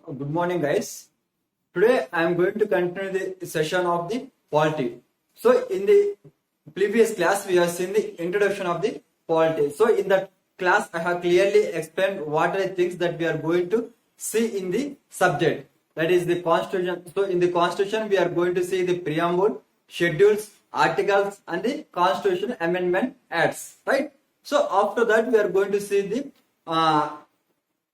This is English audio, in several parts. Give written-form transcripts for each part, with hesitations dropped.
Good morning, guys. Today I am going to continue the session of the polity. So, in the previous class, we have seen the introduction of the polity. So, in that class, I have clearly explained what are the things that we are going to see in the subject. That is the constitution. So, in the constitution, we are going to see the preamble, schedules, articles, and the constitution amendment acts. Right. So, after that, we are going to see the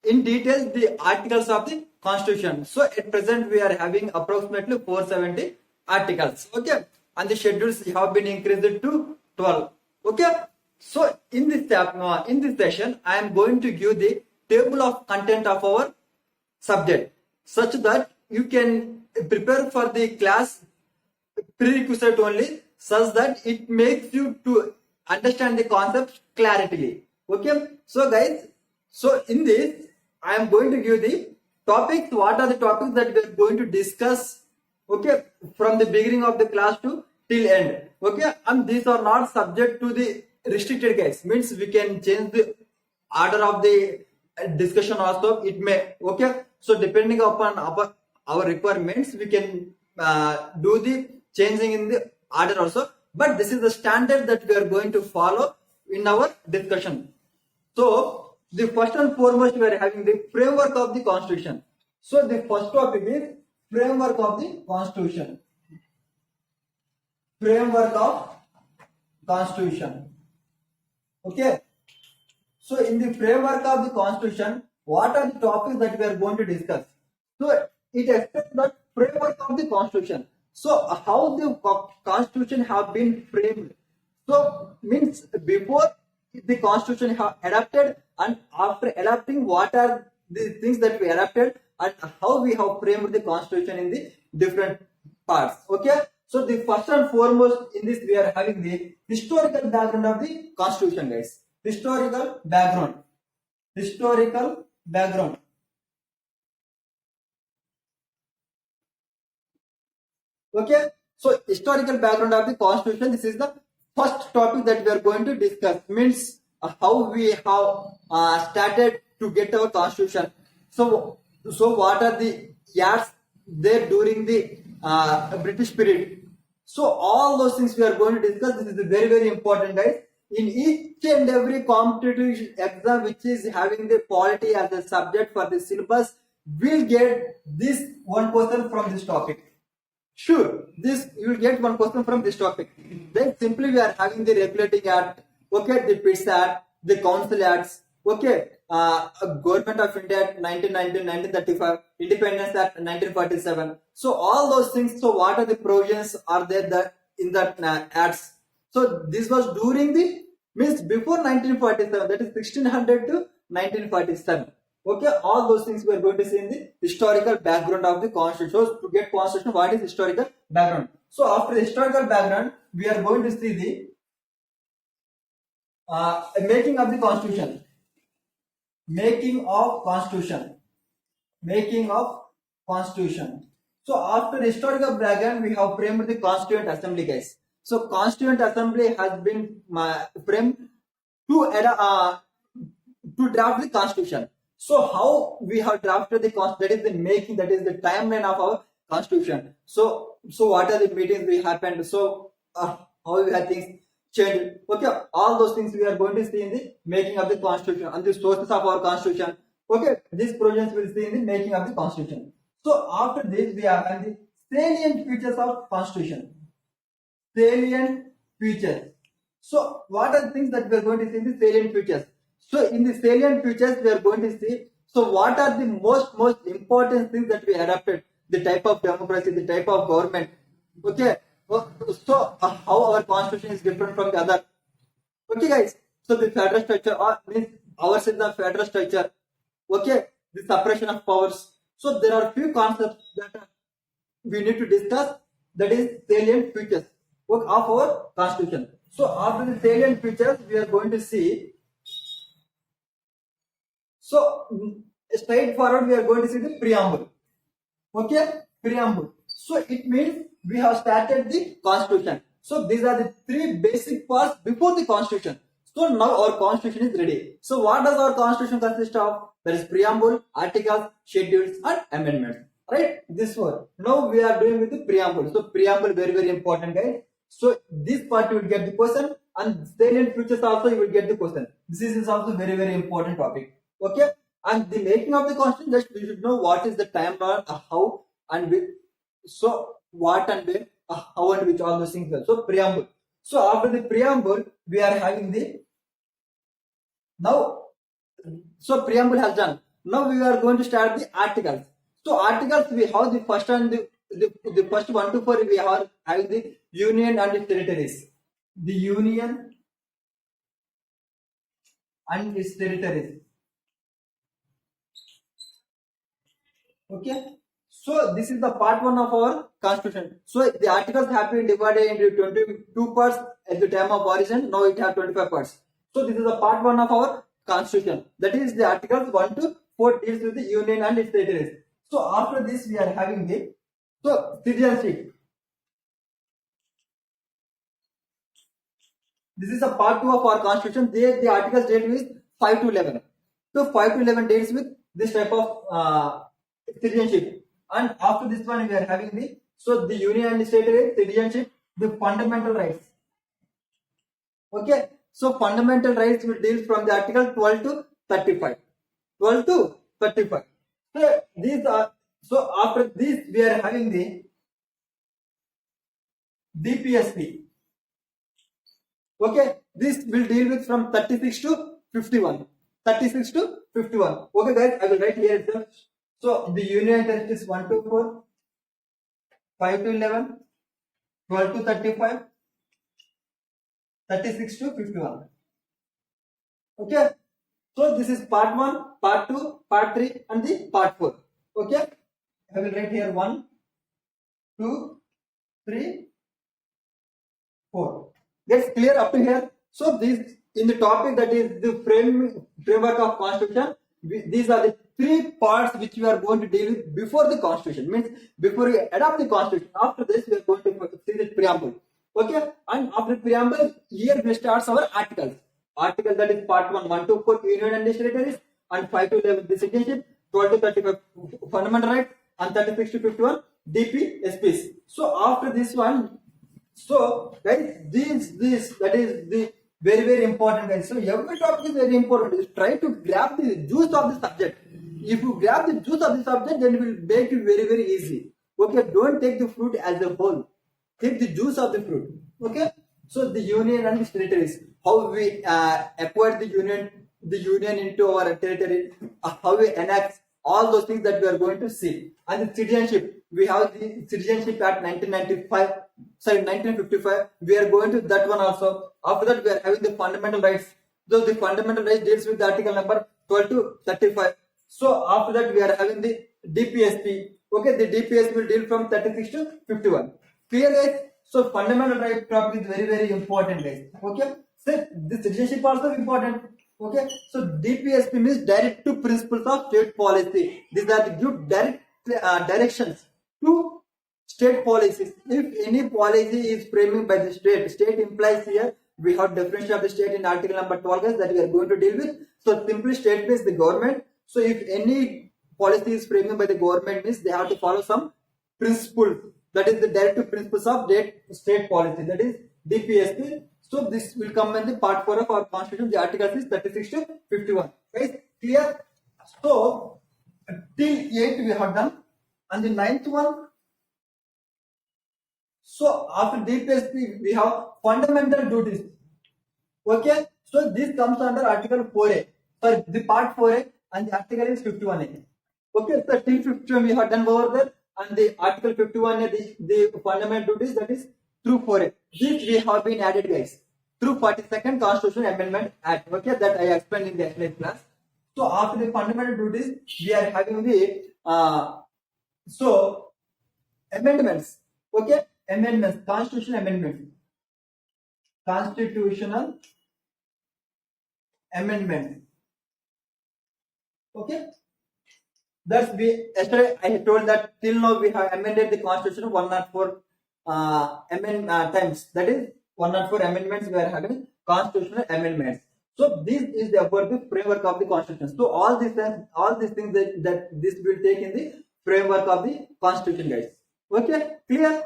in detail the articles of the constitution. So at present we are having approximately 470 articles. Okay, and the schedules have been increased to 12. Okay, so in this session I am going to give the table of content of our subject such that you can prepare for the class prerequisite only, such that it makes you to understand the concept clarity. Okay, so guys, so in this I am going to give the topics. What are the topics that we are going to discuss? Okay, from the beginning of the class to till end. Okay, and these are not subject to the restricted case. Means we can change the order of the discussion also. It may. Okay, so depending upon our requirements, we can do the changing in the order also. But this is the standard that we are going to follow in our discussion. So the first and foremost, we are having the framework of the constitution. So the first topic is framework of the constitution. Framework of constitution. Okay. So in the framework of the constitution, what are the topics that we are going to discuss? So it explains the framework of the constitution. So how the constitution have been framed. So means before the constitution have adapted, and after adapting, what are the things that we adapted, and how we have framed the constitution in the different parts. Okay, so the first and foremost in this we are having the historical background of the constitution, guys. Historical background. Okay, so historical background of the constitution, this is the first topic that we are going to discuss. Means how we have started to get our constitution. So what are the years there during the British period? So all those things we are going to discuss. This is very, very important, guys. In each and every competitive exam which is having the polity as a subject for the syllabus, will get this one question from this topic. Sure, this you will get one question from this topic. Then simply we are having the regulating act, okay, the PITS Act, the Council Acts, okay, Government of India 1935, Independence Act 1947. So all those things. So what are the provisions are there in that acts? So this was during the means before 1947, that is 1600 to 1947. Okay, all those things we are going to see in the historical background of the constitution. So to get constitution, what is historical background? So after the historical background, we are going to see the making of the constitution. Making of constitution. So after the historical background, we have framed the Constituent Assembly, guys. So Constituent Assembly has been framed to draft the constitution. So how we have drafted the constitution, that is the making, that is the timeline of our constitution. So what are the meetings we happened? So how we have things changed. Okay, all those things we are going to see in the making of the constitution and the sources of our constitution. Okay, these provisions will see in the making of the constitution. So after this we have the salient features of constitution. Salient features. So what are the things that we are going to see in the salient features? So in the salient features we are going to see, so what are the most important things that we adopted? The type of democracy, the type of government. Okay, so how our constitution is different from the other. Okay, guys, so the federal structure means ours is the federal structure. Okay, the separation of powers. So there are few concepts that we need to discuss, that is salient features of our constitution. So after the salient features we are going to see. So straightforward we are going to see the preamble. Okay, preamble. So it means we have started the constitution. So these are the three basic parts before the constitution. So now our constitution is ready. So what does our constitution consist of? There is preamble, articles, schedules, and amendments. Right? This one. Now we are doing with the preamble. So preamble very important, guys. So this part you will get the question, and salient features also you will get the question. This is also very important topic. Okay. And the making of the constitution, just we should know what is the timeline, how and which. So what and where, how and which, all those things. So preamble. So after the preamble, we are having the now. So preamble has done. Now we are going to start the articles. So articles, we have the first and the first 1 to 4 we are having the union and its territories. The union and its territories. Okay. So this is the part 1 of our constitution. So the articles have been divided into 22 parts at the time of origin. Now it has 25 parts. So this is the part 1 of our constitution. That is the articles 1 to 4 deals with the union and its territories. So after this we are having the citizenship. This is a part 2 of our constitution. The articles deal with 5 to 11. So 5 to 11 deals with this type of citizenship. And after this one we are having the union and state citizenship, the fundamental rights. Okay. So fundamental rights will deal from the article 12 to 35. 12 to 35. So these are, so after this we are having the DPSP. Okay, this will deal with from 36 to 51. 36 to 51. Okay guys, I will write here itself. So the union territories 1 to 4, 5 to 11, 12 to 35, 36 to 51. Okay. So this is part 1, part 2, part 3 and the part 4. Okay. I will write here 1, 2, 3, 4. Gets clear up to here. So this in the topic, that is the framework of constitution. These are the 3 parts which we are going to deal with before the constitution. Means before we adopt the constitution. After this we are going to see the preamble. Okay. And after preamble, here we start our articles. Article, that is part 1, 1 to 4 union and territories, and 5 to 11 the citizenship, 12 to 35 fundamental rights, and 36 to 51 DPSPs. So after this one, so guys, this that is the very important, guys. So every topic is very important. Just try to grab the juice of the subject. If you grab the juice of the subject, then it will make it very easy. Okay, don't take the fruit as a whole. Take the juice of the fruit. Okay. So the union and the territories, how we acquire the union into our territory, how we enact all those things that we are going to see. And the citizenship, we have the Citizenship Act 1955. We are going to that one also. After that, we are having the fundamental rights. So the fundamental rights deals with the article number 12 to 35. So after that, we are having the DPSP. Okay, the DPSP will deal from 36 to 51. Clear, guys? So fundamental right topic is very important, guys. Okay. So the citizenship also important. Okay. So DPSP means direct to principles of state policy. These are the give direct directions to state policies. If any policy is framing by the state implies here we have definition of the state in article number 12, guys, that we are going to deal with. So simply state means the government. So if any policy is framing by the government, means they have to follow some principles. That is the directive principles of state policy. That is DPSP. So this will come in the part 4 of our constitution. The article is 36 to 51. Guys, clear? So till 8 we have done, and the 9th one. So after DPSP we have fundamental duties. Okay. So this comes under article 4A. Sorry, the part 4A, and the article is 51A. Okay. So till 51 we have done over there. And the article 51, the fundamental duties, that is through 4A. This we have been added, guys, through 42nd Constitution Amendment Act. Okay, that I explained in the exercise class. So after the fundamental duties, we are having the amendments. Okay, amendments, constitutional amendments, constitutional amendments. Okay. Thus, yesterday I told that till now we have amended the constitution 104 times. That is 104 amendments we are having, constitutional amendments. So this is about the framework of the constitution. So all these things that this will take in the framework of the constitution, guys. Okay, clear?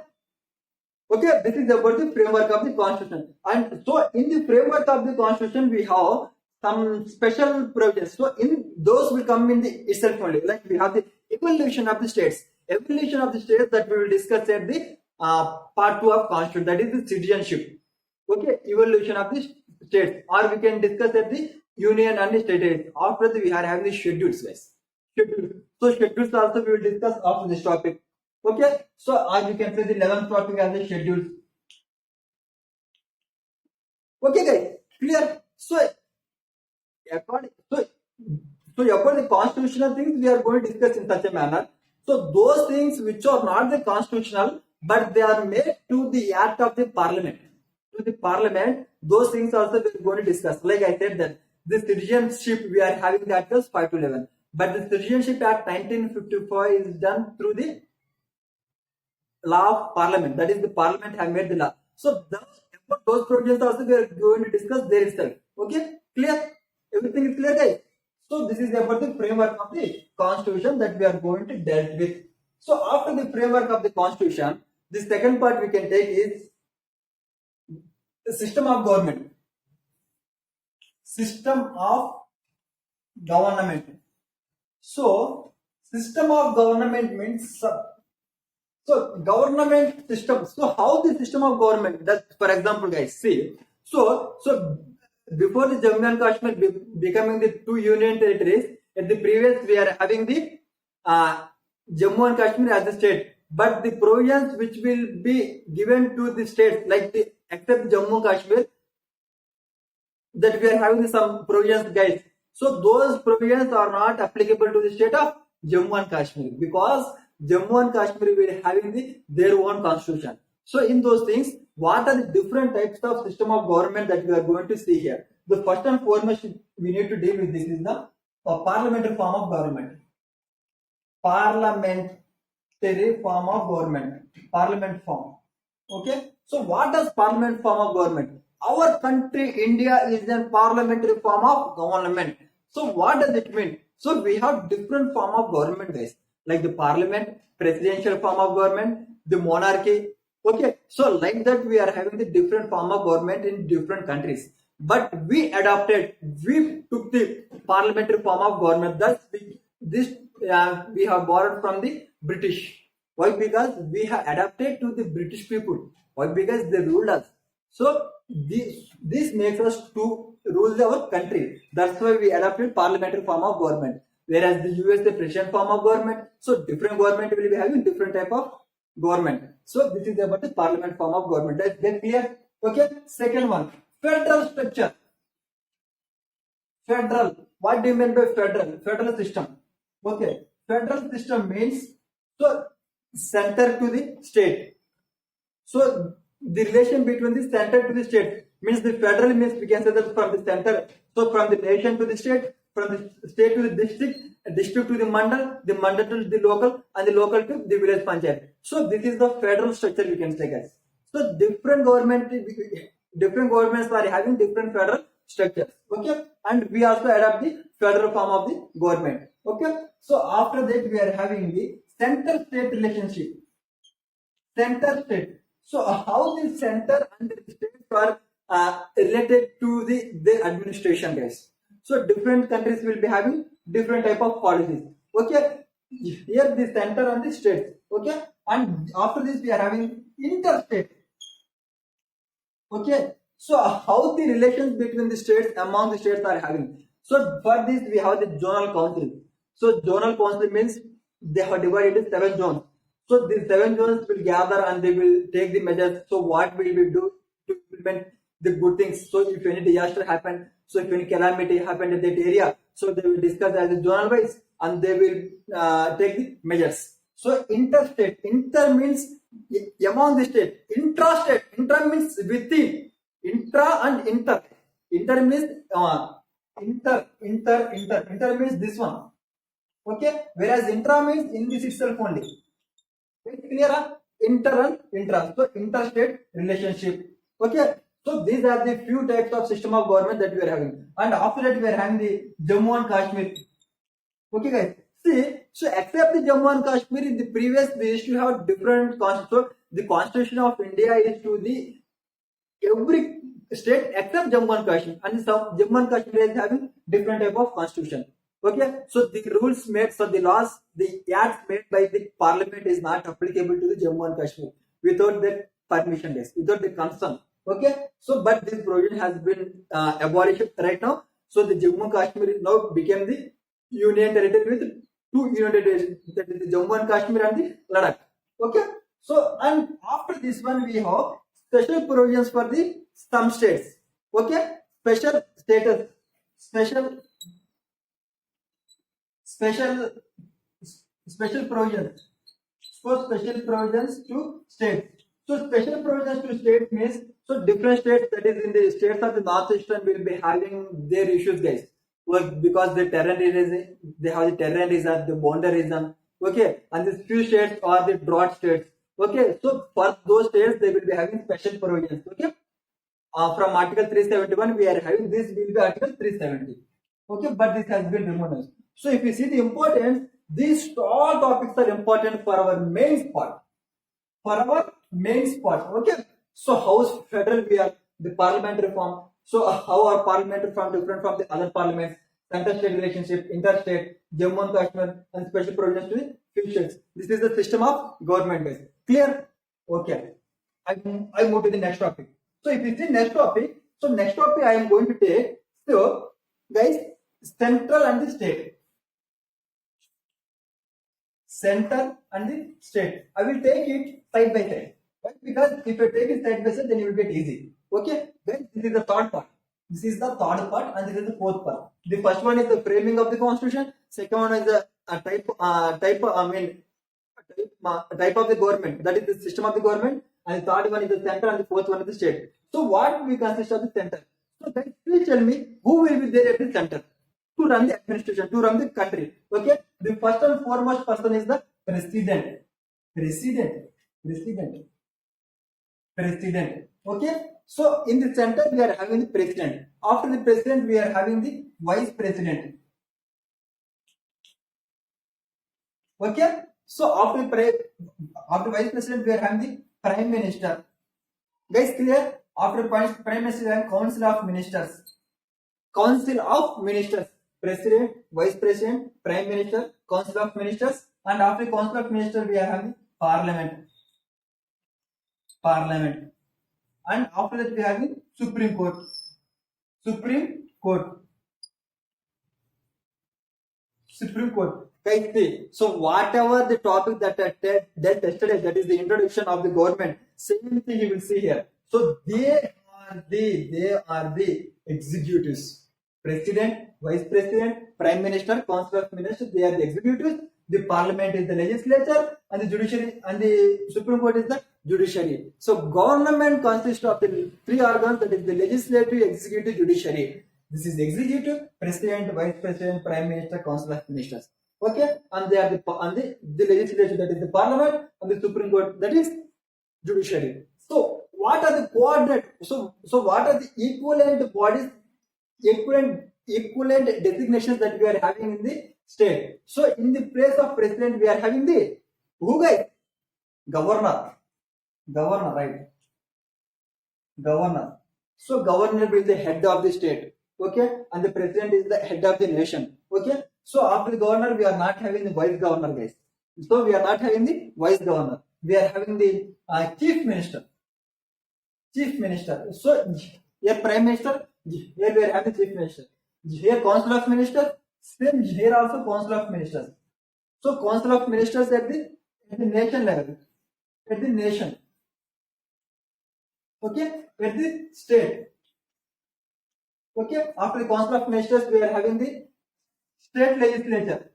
Okay, this is about the framework of the constitution. And so in the framework of the constitution, we have some special provisions. So in those will come in the itself only. Like we have the evolution of the states. Evolution of the states that we will discuss at the part 2 of constitution. That is the citizenship. Okay, evolution of the states. Or we can discuss at the union and the state. After that, we are having the schedules, guys. Schedules. So schedules also we will discuss after this topic. Okay, so as you can say, the 11th topic as the schedule. Okay, guys, clear? So, according the constitutional things we are going to discuss in such a manner. So, those things which are not the constitutional, but they are made to the act of the parliament. To the parliament, those things also we are going to discuss. Like I said that the citizenship we are having the articles 5 to 11, but the Citizenship Act 1955 is done through the law of parliament. That is, the parliament have made the law. So those provisions also we are going to discuss there itself. Okay, clear? Everything is clear, guys. So this is about the framework of the constitution that we are going to deal with. So after the framework of the constitution, the second part we can take is the system of government. System of government. So system of government means so government system. So how the system of government? That, for example, guys, see. So before the Jammu and Kashmir becoming the 2 union territories, at the previous we are having the Jammu and Kashmir as a state. But the provisions which will be given to the states, like the except Jammu and Kashmir, that we are having some provisions, guys. So those provisions are not applicable to the state of Jammu and Kashmir, because Jammu and Kashmir will having their own constitution. So in those things, what are the different types of system of government that we are going to see here? The first and foremost we need to deal with this is the parliamentary form of government. Parliamentary form of government. Parliament form. Okay. So what does parliament form of government? Our country, India, is a parliamentary form of government. So what does it mean? So we have different form of government, guys, like the parliament, presidential form of government, the monarchy. Okay, so like that we are having the different form of government in different countries. But we took the parliamentary form of government. We have borrowed from the British. Why? Because we have adapted to the British people. Why? Because they ruled us. So this makes us to rule our country. That's why we adopted parliamentary form of government. Whereas the US, the presidential form of government. So different government will be having different type of government. So this is about the parliament form of government. That's get clear? Okay. Second one, federal structure. Federal. What do you mean by federal? Federal system. Okay. Federal system means so center to the state. So the relation between the center to the state means the federal means we can say that from the center. So from the nation to the state, from the state to the district to the mandal to the local, and the local to the village panchayat. So this is the federal structure we can say, guys. So different governments are having different federal structures. Okay, and we also adopt the federal form of the government. Okay, so after that we are having the center state relationship. Center state. So how the center and the states are related to the administration, guys. So different countries will be having different type of policies. Okay, here the center and the states. Okay, and after this we are having interstate. Okay, so how the relations between the states among the states are having. So for this we have the zonal council. So zonal council means they have divided into 7 zones. So these 7 zones will gather and they will take the measures. So what will we do to implement the good things? So if any disaster happened, so if any calamity happened in that area, so they will discuss as a zonal wise and they will take the measures. So interstate. Inter means among the state. Intrastate. Intra means within. Intra and inter. Inter means inter means this one. Okay. Whereas intra means in this itself only. Clear? Inter and intra. So interstate relationship. Okay. So these are the few types of system of government that we are having. And after that we are having the Jammu and Kashmir. Okay guys, see, so except the Jammu and Kashmir, in the previous they used to have different constitution. So the constitution of India is to the every state except Jammu and Kashmir, and some Jammu and Kashmir is having different type of constitution. Okay, so the rules made, so the laws, the acts made by the parliament is not applicable to the Jammu and Kashmir without their permission, without the consent. Okay, so but this provision has been abolished right now. So the Jammu and Kashmir is now became the union territory with two union territories, that is the Jammu and Kashmir and the Ladakh. Okay, so and after this one we have special provisions for the some states. Okay, special status, special special special provisions for special provisions to states. So special provisions to states means, so different states, that is in the states of the northeastern will be having their issues, guys. Like because the terrain is, they have the terrain reason, the boundary reason. Okay, and these few states are the drought states. Okay, so for those states they will be having special provisions. Okay, from Article 371 we are having this will be Article 370. Okay, but this has been removed. So if you see the importance, these all topics are important for our main part. For our main part. Okay, so how federal we are, the parliamentary form. So how are parliamentary form different from the other parliaments? Center-state relationship, interstate, Jammu and Kashmir, and special provisions to the few states. This is the system of government base. Clear? Okay. I move to the next topic. So if you see next topic, so next topic I am going to take. So guys, central and the state. Center and the state. I will take it side by side. Why? Because if I take it side by side, then it will get easy. Okay? Then this is the third part. This is the third part, and this is the fourth part. The first one is the framing of the constitution. Second one is the type of the government. That is the system of the government. And the third one is the center, and the fourth one is the state. So what we consist of the center? So guys, please tell me who will be there at the center to run the administration, to run the country. Okay, the first and foremost person is the president. Okay, so in the center we are having the president. After the president we are having the vice president. Okay, so after vice president we are having the prime minister. Guys, clear? After prime minister we have council of ministers. Council of ministers. President, vice president, prime minister, council of ministers, and after council of ministers we are having parliament, and after that we are having Supreme Court. Guys, see, so whatever the topic that yesterday, that is the introduction of the government, same thing you will see here. So they are the executives. President, vice president, prime minister, council of ministers, they are the executives. The parliament is the legislature, and the judiciary, and the Supreme Court is the judiciary. So government consists of the three organs, that is the legislative, executive, judiciary. This is the executive, president, vice president, prime minister, council of ministers. Okay, and they are the legislature, that is the parliament, and the Supreme Court, that is judiciary. So what are the coordinate? So what are the equivalent bodies? Equivalent designations that we are having in the state. So in the place of president we are having the who, guys? Governor, right? Governor. So governor will be the head of the state. Okay, and the president is the head of the nation. Okay, so after the governor we are not having the vice governor, guys. So we are not having the vice governor. We are having the chief minister. So here prime minister. Here we are having chief minister. Here council of ministers. Same here also council of ministers. So council of ministers at the nation level. At the nation. Okay. At the state. Okay. After the council of ministers we are having the state legislature.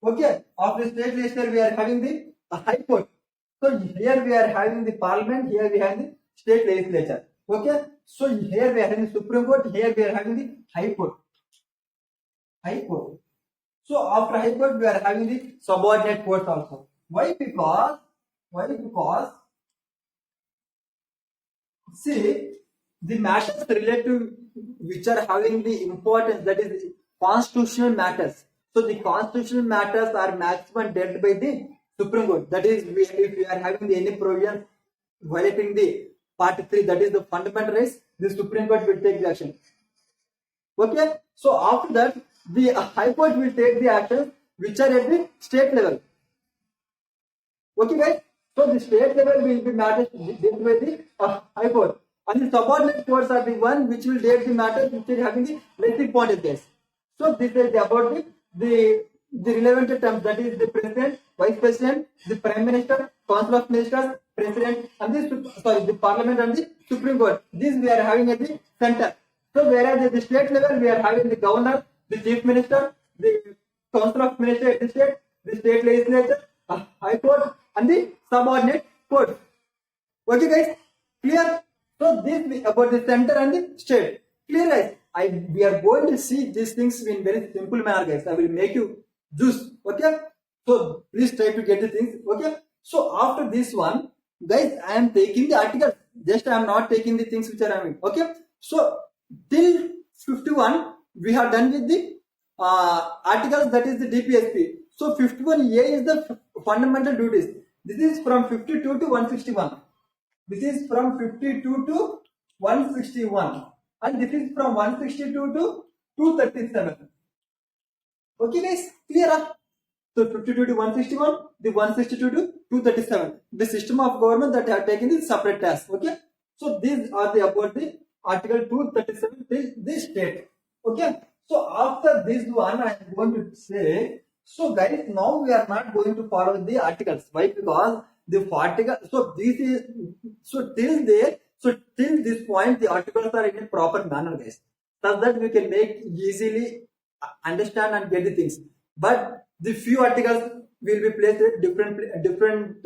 Okay. After state legislature we are having the high court. So here we are having the parliament, here we have the state legislature. Okay, so here we are having the Supreme Court, here we are having the High Court. So after High Court we are having the subordinate courts also. Why? Because See, the matters related which are having the importance, that is the constitutional matters. So the constitutional matters are maximum dealt by the Supreme Court. That is, if we are having the any provision violating the Part 3, that is the fundamental rights, the Supreme Court will take the action. Okay, so after that, the High Court will take the actions which are at the state level. Okay, guys. So the state level will be matters dealt by the High Court, and the subordinate courts are the one which will deal the matters which are having the less important case. So this is about the relevant terms, that is the president, vice president, the prime minister, council of ministers, president, and the parliament and the Supreme Court. This we are having at the center. So whereas at the state level we are having the governor, the chief minister, the council of ministers at the state, the state legislature, high court, and the subordinate court. Okay, guys, clear? So this about the center and the state. Clear, guys? We are going to see these things in very simple manner, guys. I will make you juice. Okay? So please try to get the things. Okay? So after this one, guys, I am taking the articles. Just I am not taking the things which are having. Okay? So till 51, we have done with the articles, that is the DPSP. So 51A is the fundamental duties. This is from 52 to 161. This is from 52 to 161. And this is from 162 to 237. Okay, guys, clear? So 52 to 161, the 162 to 237. The system of government that have taken the separate task. Okay, so these are the about the article 237 till this state. Okay, so after this one, I am going to say. So guys, now we are not going to follow the articles. Why? Because the article. So this is so till there. So till this point, the articles are in a proper manner, guys, such that we can make easily understand and get the things. But the few articles will be placed at different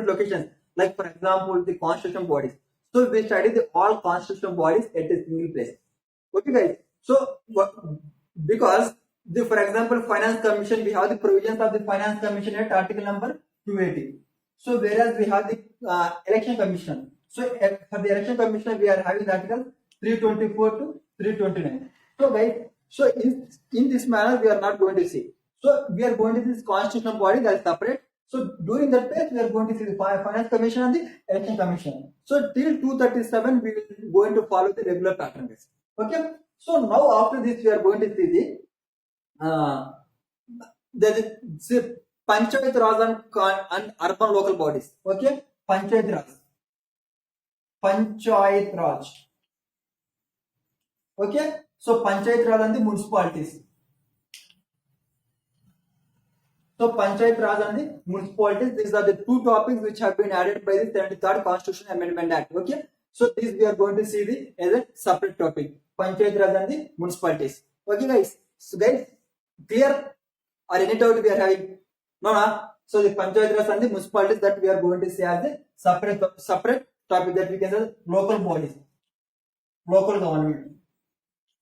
locations. Like for example, the constitutional bodies. So we study the all constitutional bodies at a single place. Okay, guys. So because for example, Finance Commission, we have the provisions of the Finance Commission at article number 280. So whereas we have the Election Commission. So for the Election Commission, we are having articles 324 to 329. So guys, so in this manner, we are not going to see. So we are going to see this constitutional body that is separate. So during that phase, we are going to see the Finance Commission and the Election Commission. So till 237, we will going to follow the regular pattern, guys. Okay. So now after this, we are going to see the Panchayat Raj and urban local bodies. Okay, Panchayat Raj. Panchayat Raj. Okay, so Panchayat Raj and the municipalities. So Panchayat Raj and the municipalities, these are the two topics which have been added by the 73rd Constitution Amendment Act. Okay, so this we are going to see as a separate topic. Panchayat Raj and the municipalities. Okay, guys. So guys, clear? Or any doubt we are having? No. So the Panchayat Raj and the municipalities that we are going to see as a separate topic, that we can say local bodies, local government.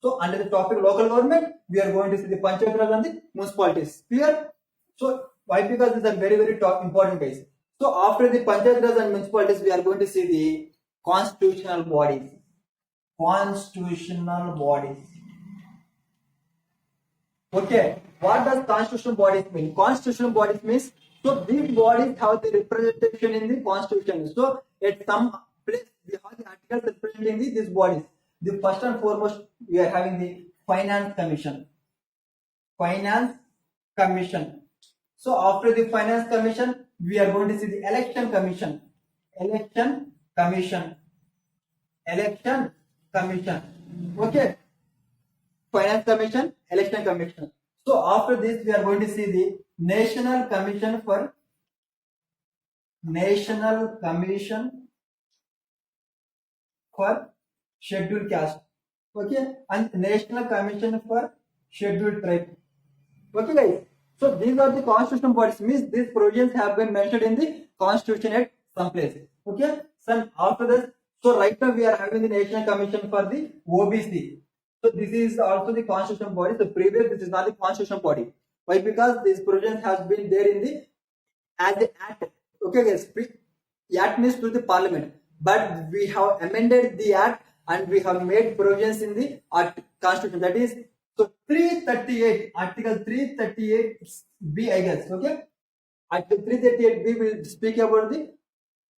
So under the topic local government, we are going to see the Panchayat Raj and the municipalities. Clear? So why? Because these are very important guys. So after the Panchayat Raj and municipalities, we are going to see the constitutional bodies. Constitutional bodies. Okay, what does constitutional bodies mean? Constitutional bodies means, so these bodies have the representation in the constitution. So at some place we have the articles representing these bodies. The first and foremost, we are having the Finance Commission. Finance Commission. So after the Finance Commission, we are going to see the Election Commission. Election Commission. Election Commission. Okay. Finance Commission, Election Commission. So after this, we are going to see the National Commission for Scheduled Caste. Okay, and National Commission for Scheduled Tribe. Okay, guys. So these are the constitutional bodies. Means these provisions have been mentioned in the Constitution at some places. Okay. So after this, so right now we are having the National Commission for the OBC. So this is also the constitutional body. So previous, this is not the constitutional body. Why? Because these provisions have been there in the as the act. Okay, guys. Act means to the parliament. but we have amended the act and we have made provisions in the constitution. That is, so 338, article 338b, I guess. Okay, article 338b will speak about the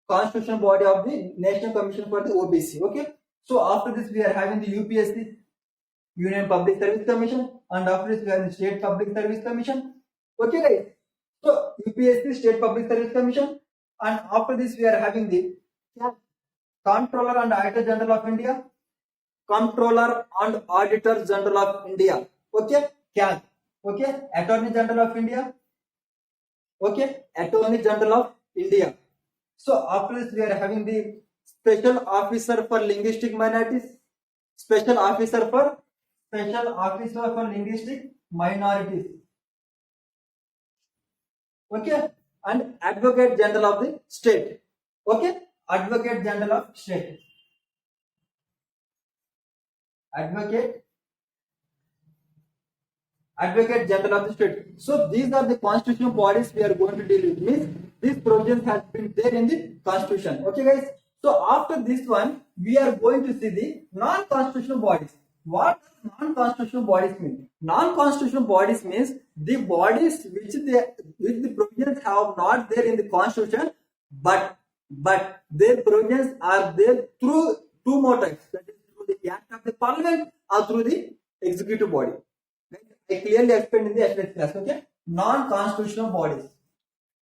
constitutional body of the National Commission for the OBC. Okay, so after this we are having the UPSC, Union Public Service Commission, and after this we have the State Public Service Commission. Okay, guys. So UPSC, State Public Service Commission, and after this we are having the Comptroller and Auditor General of India, Comptroller and Auditor General of India. Okay, CAG. Okay, Attorney General of India. Okay, Attorney General of India. So after this we are having the Special Officer for Linguistic Minorities, Special Officer for Linguistic Minorities. Okay, and Advocate General of the State. Okay, Advocate General of State. Advocate General of the State. So these are the constitutional bodies we are going to deal with. Means this provision has been there in the constitution. Okay, guys. So after this one, we are going to see the non-constitutional bodies. What does non-constitutional bodies mean? Non-constitutional bodies means the bodies which the provisions have not there in the constitution, but their provisions are there through two more types. That is through the act of the parliament or through the executive body. I clearly explained in the yesterday's class. Okay, non-constitutional bodies.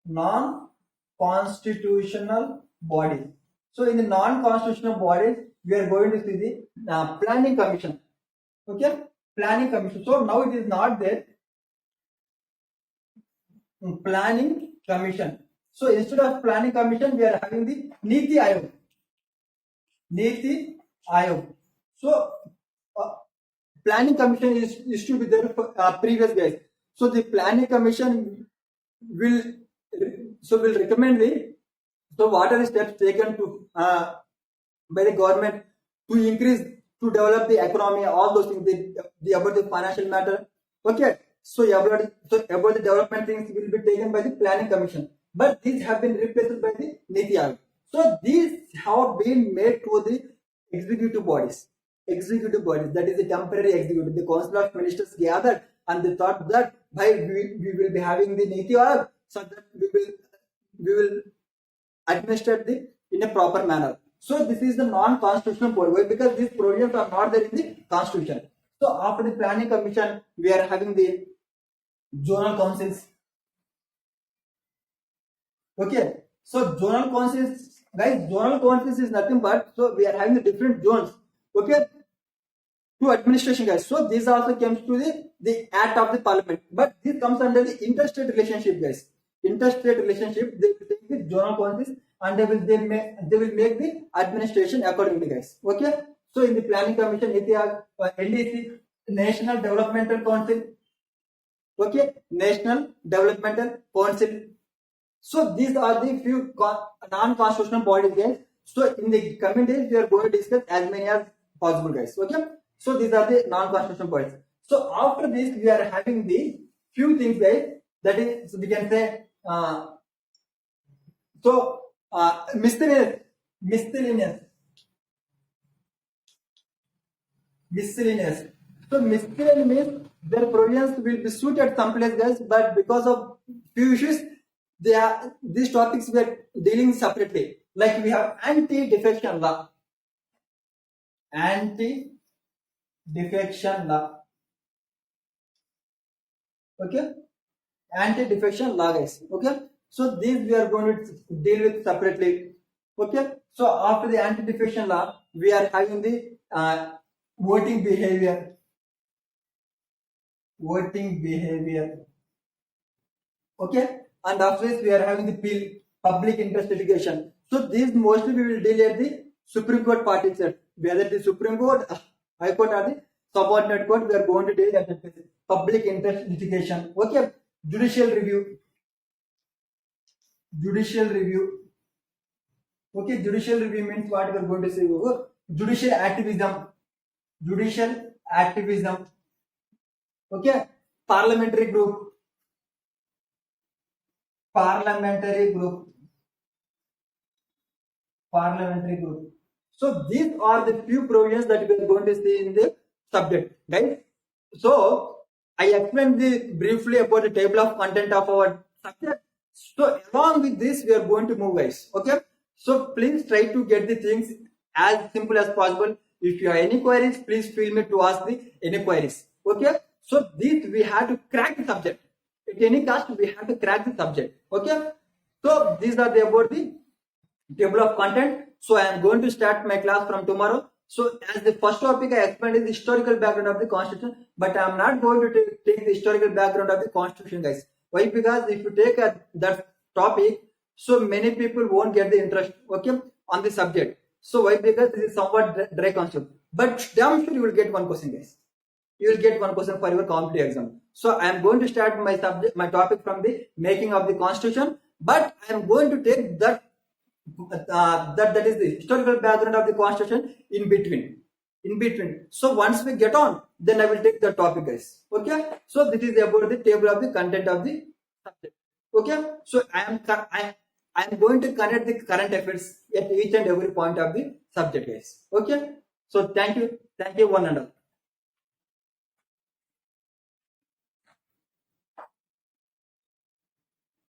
Non-constitutional bodies. So in the non-constitutional bodies, we are going to see the planning commission. Okay, planning commission. So now it is not there. Planning commission. So instead of planning commission, we are having the Niti Aayog. Niti Aayog. So planning commission is to be there for previous guys. So the planning commission will recommend what are the steps taken to by the government to increase, to develop the economy, all those things, about the financial matter. Okay, so about the development things will be taken by the planning commission, but these have been replaced by the Niti Aayog. So these have been made to the executive bodies, that is the temporary executive. The council of ministers gathered and they thought that we will be having the Niti Aayog, so that we will administer in a proper manner. So this is the non-constitutional body, because these provisions are not there in the constitution. So after the planning commission, we are having the zonal councils. Okay, so zonal councils, guys, zonal councils is nothing but, so we are having the different zones. Okay, to administration, guys. So this also comes to the act of the parliament, but this comes under the interstate relationship, guys. Interstate relationship, they will take the zonal councils and they will make the administration accordingly, guys. Okay, so in the planning commission, NDC, National Developmental Council. Okay, National Developmental Council. So these are the few non-constitutional bodies, guys. So in the coming days, we are going to discuss as many as possible, guys. Okay, so these are the non-constitutional bodies. So after this, we are having the few things, guys. That is, so we can say miscellaneous. So miscellaneous means their provisions will be suited some place, guys, but because of few issues, these topics we are dealing separately. Like we have anti-defection law. Anti-defection law. Okay, anti-defection law, guys. Okay, so these we are going to deal with separately. Okay, so after the anti-defection law, we are having the voting behavior. Okay, and after this we are having the public interest litigation. So these mostly we will deal at the Supreme Court part itself. Whether the Supreme Court, High Court or the subordinate court, we are going to deal at the public interest litigation. Okay, judicial review. Okay, judicial review means what we are going to say. Judicial activism. Okay, parliamentary group. parliamentary group. So these are the few provisions that we are going to see in the subject, right? So I explained briefly about the table of content of our subject. So along with this, we are going to move, guys. Okay. So please try to get the things as simple as possible. If you have any queries, please feel me to ask the any queries. Okay. So this we have to crack the subject. At any cost, we have to crack the subject. Okay. So these are the about the table of content. So I am going to start my class from tomorrow. So as the first topic I explained is the historical background of the constitution, but I am not going to take the historical background of the constitution, guys. Why? Because if you take that topic, so many people won't get the interest, okay, on the subject. So why? Because this is somewhat dry concept. But damn sure you will get one question, guys. You will get one question for your competitive exam. So I am going to start my subject, my topic from the making of the constitution, but I am going to take that that is the historical background of the constitution in between. So once we get on, then I will take the topic, guys. Okay. So this is about the table of the content of the subject. Okay. So I am going to connect the current affairs at each and every point of the subject, guys. Okay. So thank you one and all.